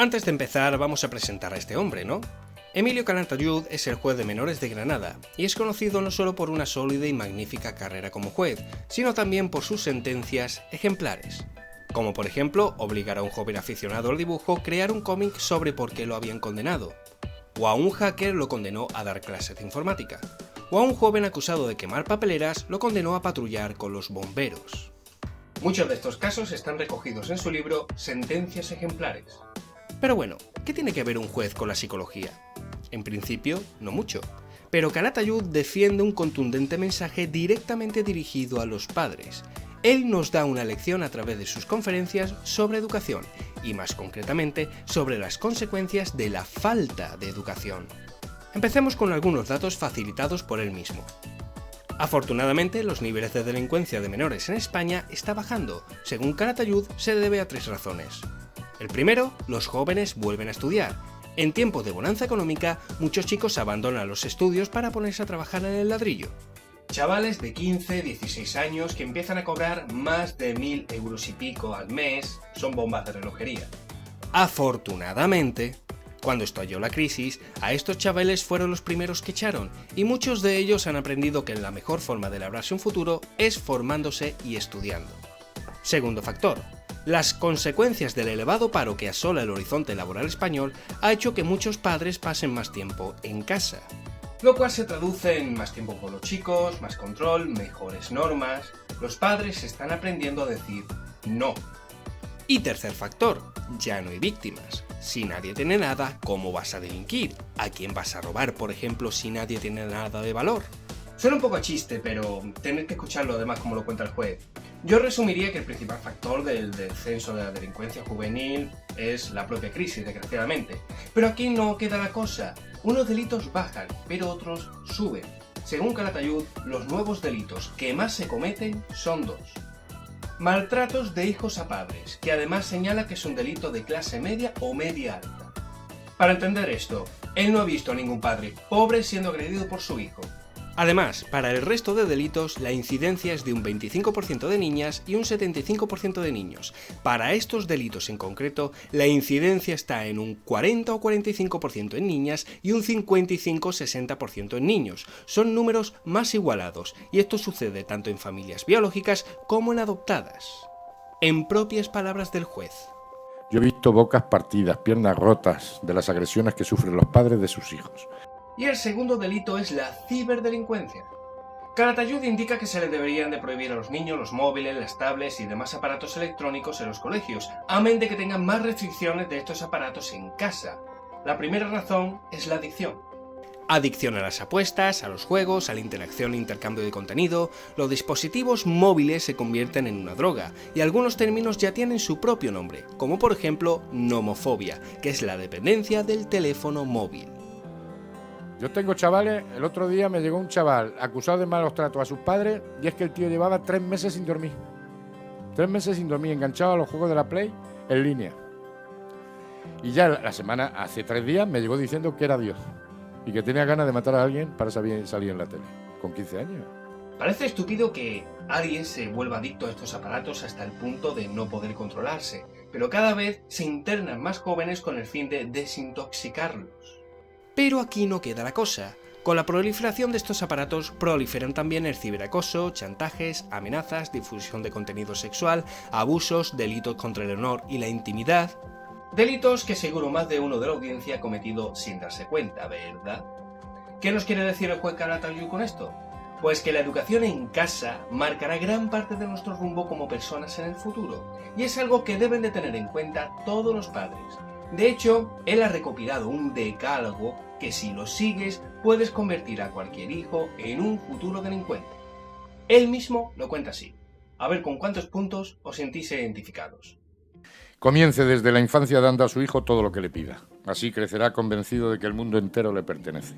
Antes de empezar, vamos a presentar a este hombre, ¿no? Emilio Calatayud es el juez de menores de Granada y es conocido no solo por una sólida y magnífica carrera como juez, sino también por sus sentencias ejemplares. Como por ejemplo, obligar a un joven aficionado al dibujo a crear un cómic sobre por qué lo habían condenado, o a un hacker lo condenó a dar clases de informática, o a un joven acusado de quemar papeleras lo condenó a patrullar con los bomberos. Muchos de estos casos están recogidos en su libro Sentencias ejemplares. Pero bueno, ¿qué tiene que ver un juez con la psicología? En principio, no mucho. Pero Calatayud defiende un contundente mensaje directamente dirigido a los padres. Él nos da una lección a través de sus conferencias sobre educación, y más concretamente sobre las consecuencias de la falta de educación. Empecemos con algunos datos facilitados por él mismo. Afortunadamente, los niveles de delincuencia de menores en España está bajando. Según Calatayud, se debe a 3 razones. El primero, los jóvenes vuelven a estudiar. En tiempos de bonanza económica, muchos chicos abandonan los estudios para ponerse a trabajar en el ladrillo. Chavales de 15, 16 años que empiezan a cobrar más de 1.000 euros y pico al mes son bombas de relojería. Afortunadamente, cuando estalló la crisis, a estos chavales fueron los primeros que echaron, y muchos de ellos han aprendido que la mejor forma de labrarse un futuro es formándose y estudiando. Segundo factor. Las consecuencias del elevado paro que asola el horizonte laboral español ha hecho que muchos padres pasen más tiempo en casa, lo cual se traduce en más tiempo con los chicos, más control, mejores normas. Los padres están aprendiendo a decir no. Y tercer factor, ya no hay víctimas. Si nadie tiene nada, ¿cómo vas a delinquir? ¿A quién vas a robar, por ejemplo, si nadie tiene nada de valor? Suena un poco a chiste, pero tenéis que escuchar lo demás como lo cuenta el juez. Yo resumiría que el principal factor del descenso de la delincuencia juvenil es la propia crisis, desgraciadamente. Pero aquí no queda la cosa. Unos delitos bajan, pero otros suben. Según Calatayud, los nuevos delitos que más se cometen son 2. Maltratos de hijos a padres, que además señala que es un delito de clase media o media alta. Para entender esto, él no ha visto a ningún padre pobre siendo agredido por su hijo. Además, para el resto de delitos, la incidencia es de un 25% de niñas y un 75% de niños. Para estos delitos en concreto, la incidencia está en un 40 o 45% en niñas y un 55 o 60% en niños. Son números más igualados, y esto sucede tanto en familias biológicas como en adoptadas. En propias palabras del juez. Yo he visto bocas partidas, piernas rotas de las agresiones que sufren los padres de sus hijos. Y el segundo delito es la ciberdelincuencia. Calatayud indica que se le deberían de prohibir a los niños los móviles, las tablets y demás aparatos electrónicos en los colegios, amén de que tengan más restricciones de estos aparatos en casa. La primera razón es la adicción. Adicción a las apuestas, a los juegos, a la interacción e intercambio de contenido. Los dispositivos móviles se convierten en una droga, y algunos términos ya tienen su propio nombre, como por ejemplo nomofobia, que es la dependencia del teléfono móvil. Yo tengo chavales, el otro día me llegó un chaval acusado de malos tratos a sus padres, y es que el tío llevaba 3 meses sin dormir. 3 meses sin dormir, enganchado a los juegos de la Play en línea. Y ya hace 3 días, me llegó diciendo que era Dios y que tenía ganas de matar a alguien para salir en la tele, con 15 años. Parece estúpido que alguien se vuelva adicto a estos aparatos hasta el punto de no poder controlarse, pero cada vez se internan más jóvenes con el fin de desintoxicarlos. Pero aquí no queda la cosa. Con la proliferación de estos aparatos proliferan también el ciberacoso, chantajes, amenazas, difusión de contenido sexual, abusos, delitos contra el honor y la intimidad. Delitos que seguro más de uno de la audiencia ha cometido sin darse cuenta, ¿verdad? ¿Qué nos quiere decir el juez Calatayud con esto? Pues que la educación en casa marcará gran parte de nuestro rumbo como personas en el futuro, y es algo que deben de tener en cuenta todos los padres. De hecho, él ha recopilado un decálogo que si lo sigues puedes convertir a cualquier hijo en un futuro delincuente. Él mismo lo cuenta así. A ver con cuántos puntos os sentís identificados. Comience desde la infancia dando a su hijo todo lo que le pida. Así crecerá convencido de que el mundo entero le pertenece.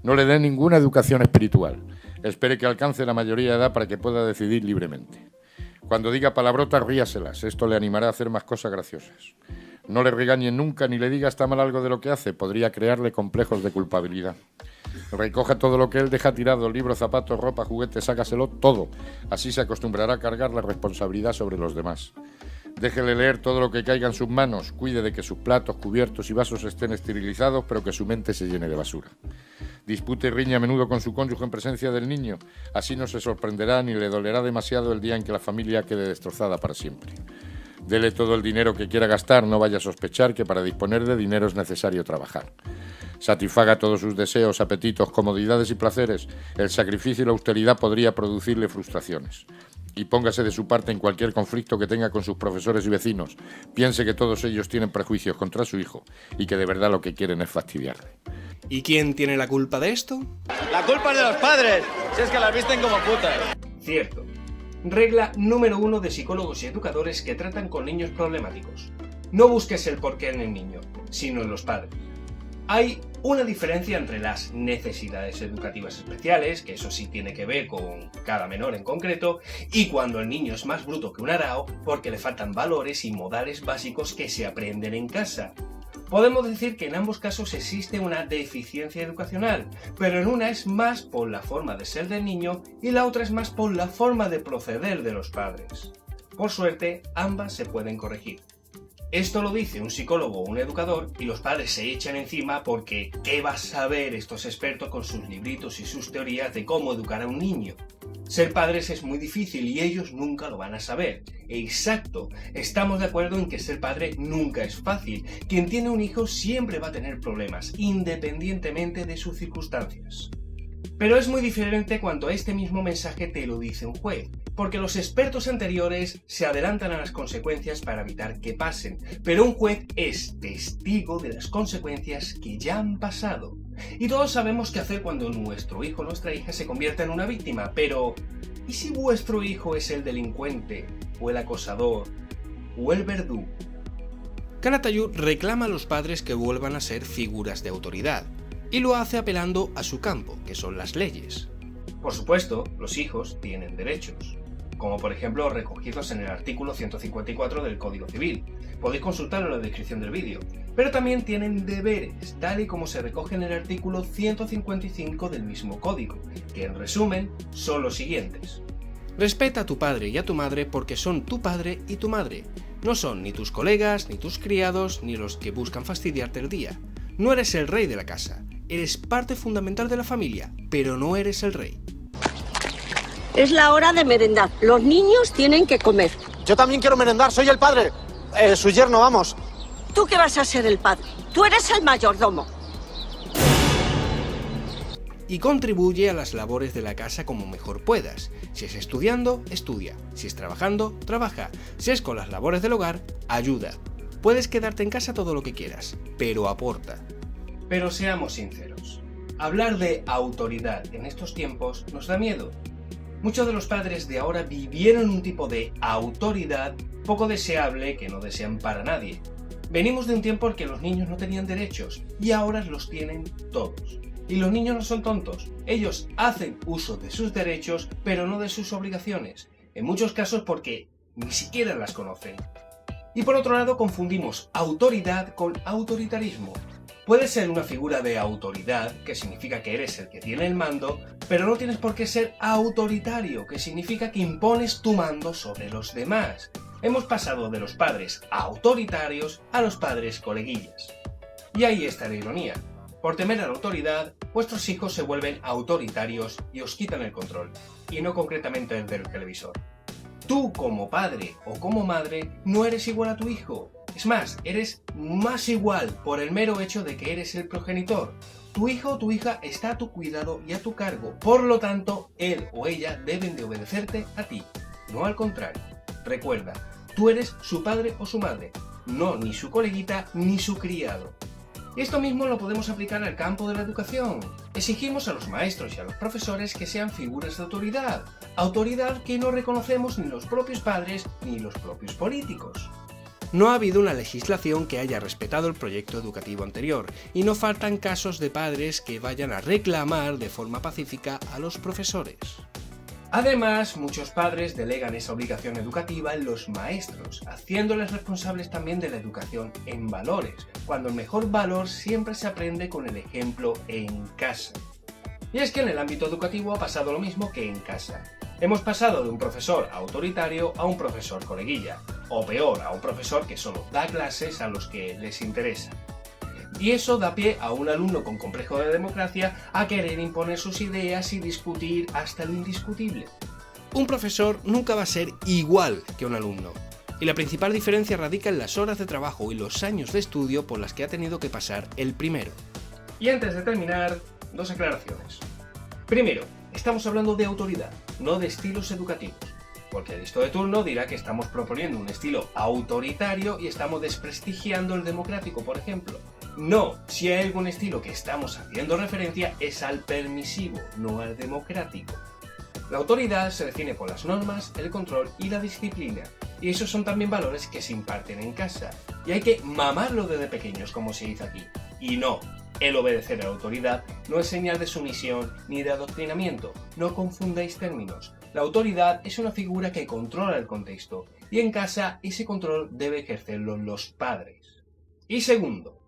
No le dé ninguna educación espiritual. Espere que alcance la mayoría de edad para que pueda decidir libremente. Cuando diga palabrotas, ríaselas. Esto le animará a hacer más cosas graciosas. No le regañe nunca ni le diga está mal algo de lo que hace. Podría crearle complejos de culpabilidad. Recoja todo lo que él deja tirado, libros, zapatos, ropa, juguetes, sácaselo todo. Así se acostumbrará a cargar la responsabilidad sobre los demás. Déjele leer todo lo que caiga en sus manos, cuide de que sus platos, cubiertos y vasos estén esterilizados, pero que su mente se llene de basura. Dispute y riña a menudo con su cónyuge en presencia del niño, así no se sorprenderá ni le dolerá demasiado el día en que la familia quede destrozada para siempre. Dele todo el dinero que quiera gastar, no vaya a sospechar que para disponer de dinero es necesario trabajar. Satisfaga todos sus deseos, apetitos, comodidades y placeres. El sacrificio y la austeridad podría producirle frustraciones. Y póngase de su parte en cualquier conflicto que tenga con sus profesores y vecinos. Piense que todos ellos tienen prejuicios contra su hijo y que de verdad lo que quieren es fastidiarle. ¿Y quién tiene la culpa de esto? La culpa es de los padres, si es que las visten como putas. Cierto. Regla número 1 de psicólogos y educadores que tratan con niños problemáticos. No busques el porqué en el niño, sino en los padres. Hay una diferencia entre las necesidades educativas especiales, que eso sí tiene que ver con cada menor en concreto, y cuando el niño es más bruto que un arao porque le faltan valores y modales básicos que se aprenden en casa. Podemos decir que en ambos casos existe una deficiencia educacional, pero en una es más por la forma de ser del niño y la otra es más por la forma de proceder de los padres. Por suerte, ambas se pueden corregir. Esto lo dice un psicólogo o un educador y los padres se echan encima porque ¿qué va a saber estos expertos con sus libritos y sus teorías de cómo educar a un niño? Ser padres es muy difícil y ellos nunca lo van a saber. Exacto, estamos de acuerdo en que ser padre nunca es fácil. Quien tiene un hijo siempre va a tener problemas, independientemente de sus circunstancias. Pero es muy diferente cuando este mismo mensaje te lo dice un juez, porque los expertos anteriores se adelantan a las consecuencias para evitar que pasen, pero un juez es testigo de las consecuencias que ya han pasado. Y todos sabemos qué hacer cuando nuestro hijo o nuestra hija se convierta en una víctima, pero ¿y si vuestro hijo es el delincuente, o el acosador, o el verdugo? Calatayud reclama a los padres que vuelvan a ser figuras de autoridad, y lo hace apelando a su campo, que son las leyes. Por supuesto, los hijos tienen derechos, como por ejemplo recogidos en el artículo 154 del Código Civil. Podéis consultarlo en la descripción del vídeo. Pero también tienen deberes, tal y como se recoge en el artículo 155 del mismo código, que en resumen son los siguientes. Respeta a tu padre y a tu madre porque son tu padre y tu madre. No son ni tus colegas, ni tus criados, ni los que buscan fastidiarte el día. No eres el rey de la casa. Eres parte fundamental de la familia, pero no eres el rey. Es la hora de merendar. Los niños tienen que comer. Yo también quiero merendar, soy el padre. Su yerno, vamos. ¿Tú qué vas a ser el padre? Tú eres el mayordomo. Y contribuye a las labores de la casa como mejor puedas. Si es estudiando, estudia. Si es trabajando, trabaja. Si es con las labores del hogar, ayuda. Puedes quedarte en casa todo lo que quieras, pero aporta. Pero seamos sinceros, hablar de autoridad en estos tiempos nos da miedo. Muchos de los padres de ahora vivieron un tipo de autoridad poco deseable que no desean para nadie. Venimos de un tiempo en que los niños no tenían derechos y ahora los tienen todos. Y los niños no son tontos, ellos hacen uso de sus derechos pero no de sus obligaciones, en muchos casos porque ni siquiera las conocen. Y por otro lado confundimos autoridad con autoritarismo. Puedes ser una figura de autoridad, que significa que eres el que tiene el mando, pero no tienes por qué ser autoritario, que significa que impones tu mando sobre los demás. Hemos pasado de los padres autoritarios a los padres coleguillas. Y ahí está la ironía. Por temer a la autoridad, vuestros hijos se vuelven autoritarios y os quitan el control, y no concretamente el del televisor. Tú como padre o como madre no eres igual a tu hijo. Es más, eres más igual por el mero hecho de que eres el progenitor. Tu hijo o tu hija está a tu cuidado y a tu cargo. Por lo tanto, él o ella deben de obedecerte a ti, no al contrario. Recuerda, tú eres su padre o su madre, no ni su coleguita ni su criado. Esto mismo lo podemos aplicar al campo de la educación. Exigimos a los maestros y a los profesores que sean figuras de autoridad. Autoridad que no reconocemos ni los propios padres ni los propios políticos. No ha habido una legislación que haya respetado el proyecto educativo anterior, y no faltan casos de padres que vayan a reclamar de forma pacífica a los profesores. Además, muchos padres delegan esa obligación educativa en los maestros, haciéndoles responsables también de la educación en valores, cuando el mejor valor siempre se aprende con el ejemplo en casa. Y es que en el ámbito educativo ha pasado lo mismo que en casa. Hemos pasado de un profesor autoritario a un profesor coleguilla. o peor, a un profesor que solo da clases a los que les interesa. Y eso da pie a un alumno con complejo de democracia a querer imponer sus ideas y discutir hasta lo indiscutible. Un profesor nunca va a ser igual que un alumno, y la principal diferencia radica en las horas de trabajo y los años de estudio por las que ha tenido que pasar el primero. Y antes de terminar, dos aclaraciones. Primero, estamos hablando de autoridad, no de estilos educativos, porque el listo de turno dirá que estamos proponiendo un estilo autoritario y estamos desprestigiando el democrático, por ejemplo. No, si hay algún estilo que estamos haciendo referencia es al permisivo, no al democrático. La autoridad se define por las normas, el control y la disciplina, y esos son también valores que se imparten en casa, y hay que mamarlo desde pequeños, como se dice aquí. Y no, el obedecer a la autoridad no es señal de sumisión ni de adoctrinamiento, no confundáis términos. La autoridad es una figura que controla el contexto, y en casa ese control debe ejercerlo los padres. Y segundo,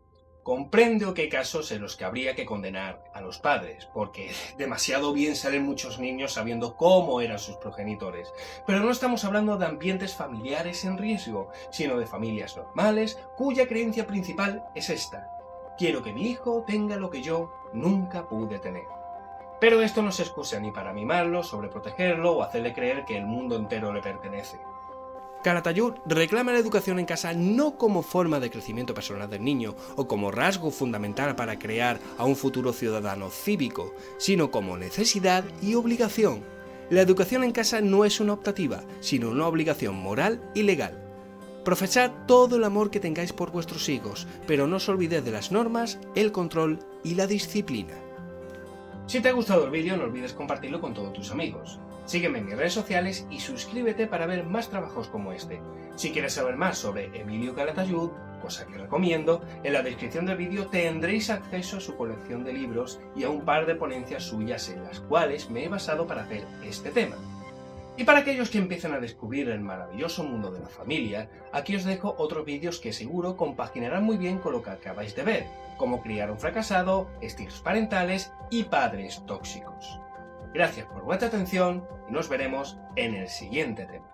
comprendo que hay casos en los que habría que condenar a los padres, porque demasiado bien salen muchos niños sabiendo cómo eran sus progenitores. Pero no estamos hablando de ambientes familiares en riesgo, sino de familias normales cuya creencia principal es esta: quiero que mi hijo tenga lo que yo nunca pude tener. Pero esto no se excusa ni para mimarlo, sobreprotegerlo o hacerle creer que el mundo entero le pertenece. Calatayud reclama la educación en casa no como forma de crecimiento personal del niño o como rasgo fundamental para crear a un futuro ciudadano cívico, sino como necesidad y obligación. La educación en casa no es una optativa, sino una obligación moral y legal. Profesad todo el amor que tengáis por vuestros hijos, pero no os olvidéis de las normas, el control y la disciplina. Si te ha gustado el vídeo, no olvides compartirlo con todos tus amigos. Sígueme en mis redes sociales y suscríbete para ver más trabajos como este. Si quieres saber más sobre Emilio Calatayud, cosa que recomiendo, en la descripción del vídeo tendréis acceso a su colección de libros y a un par de ponencias suyas en las cuales me he basado para hacer este tema. Y para aquellos que empiezan a descubrir el maravilloso mundo de la familia, aquí os dejo otros vídeos que seguro compaginarán muy bien con lo que acabáis de ver, como criar un fracasado, estilos parentales y padres tóxicos. Gracias por vuestra atención y nos veremos en el siguiente tema.